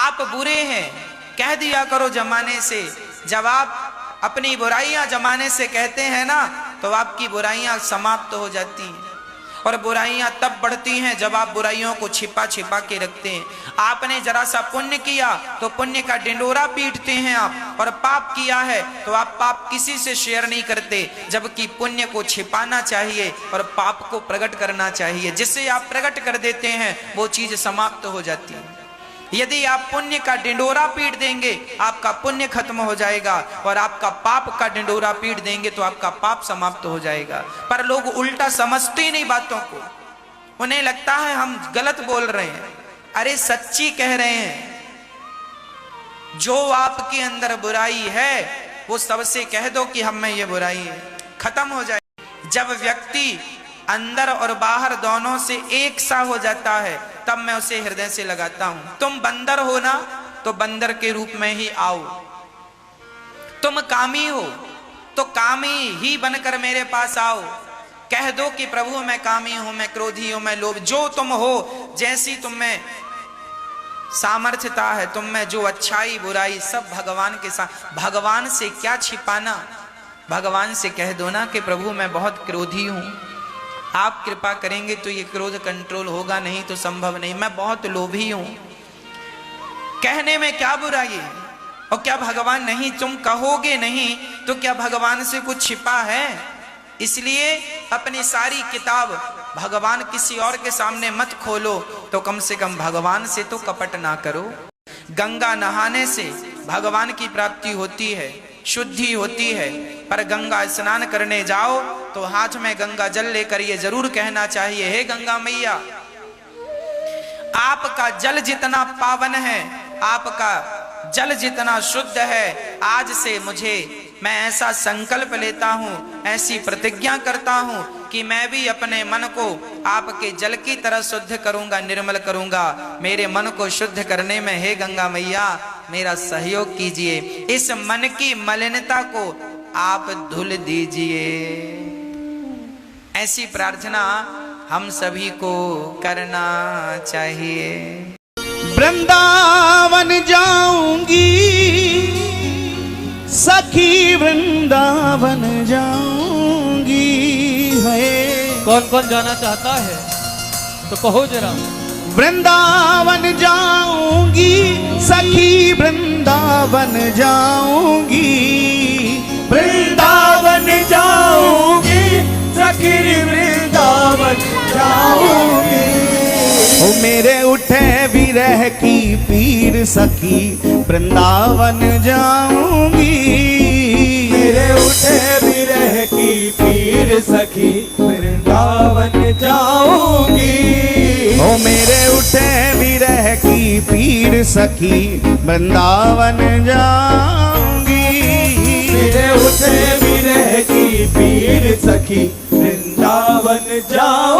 आप बुरे हैं कह दिया करो जमाने से। जब आप अपनी बुराइयां जमाने से कहते हैं ना तो आपकी बुराइयां समाप्त हो जाती हैं। और बुराइयां तब बढ़ती हैं जब आप बुराइयों को छिपा छिपा के रखते हैं। आपने जरा सा पुण्य किया तो पुण्य का डिंडोरा पीटते हैं आप, और पाप किया है तो आप पाप किसी से शेयर नहीं करते, जबकि पुण्य को छिपाना चाहिए और पाप को प्रकट करना चाहिए। जिससे आप प्रकट कर देते हैं वो चीज समाप्त हो जाती है। यदि आप पुण्य का डिंडोरा पीट देंगे आपका पुण्य खत्म हो जाएगा, और आपका पाप का डिंडोरा पीट देंगे तो आपका पाप समाप्त हो जाएगा। पर लोग उल्टा समझते नहीं बातों को, उन्हें लगता है हम गलत बोल रहे हैं। अरे सच्ची कह रहे हैं। जो आपके अंदर बुराई है वो सबसे कह दो कि हम में ये बुराई है, खत्म हो जाए। जब व्यक्ति अंदर और बाहर दोनों से एक सा हो जाता है तब मैं उसे हृदय से लगाता हूं। तुम बंदर हो ना तो बंदर के रूप में ही आओ, तुम कामी हो तो कामी ही बनकर मेरे पास आओ। कह दो कि प्रभु मैं कामी हूं, मैं क्रोधी हूं, मैं लोभ, जो तुम हो, जैसी तुम में सामर्थ्यता है, तुम में जो अच्छाई बुराई सब भगवान के साथ। भगवान से क्या छिपाना, भगवान से कह दो ना कि प्रभु मैं बहुत क्रोधी हूं, आप कृपा करेंगे तो ये क्रोध कंट्रोल होगा, नहीं तो संभव नहीं। मैं बहुत लोभी हूं। कहने में क्या बुराई है? और क्या भगवान नहीं, तुम कहोगे नहीं तो क्या भगवान से कुछ छिपा है? इसलिए अपनी सारी किताब भगवान किसी और के सामने मत खोलो, तो कम से कम भगवान से तो कपट ना करो। गंगा नहाने से भगवान की प्राप्ति होती है, शुद्धि होती है, पर गंगा स्नान करने जाओ तो हाथ में गंगा जल लेकर ये जरूर कहना चाहिए, हे गंगा मैया आपका जल जितना पावन है, आपका जल जितना शुद्ध है, आज से मैं ऐसा संकल्प लेता हूं, ऐसी प्रतिज्ञा करता हूं कि मैं भी अपने मन को आपके जल की तरह शुद्ध करूंगा, निर्मल करूंगा। मेरे मन को शुद्ध करने में हे गंगा मैया मेरा सहयोग कीजिए, इस मन की मलिनता को आप धुल दीजिए। ऐसी प्रार्थना हम सभी को करना चाहिए। वृंदावन जाऊंगी सखी, वृंदावन जाऊंगी है। कौन कौन जाना चाहता है तो कहो जरा। वृंदावन जाऊंगी सखी, वृंदावन जाऊंगी, वृंदावन जाऊंगी सखी, वृंदावन जाऊंगी। ओ मेरे उठे विरह की पीर सखी, वृंदावन जाऊंगी। मेरे उठे विरह की पीर सखी, वृंदावन जाऊंगी। ओ मेरे उठे विरह की पीर सखी, वृंदावन जाऊंगी। मेरे उठे विरह की पीर सखी, वृंदावन जाऊंगी।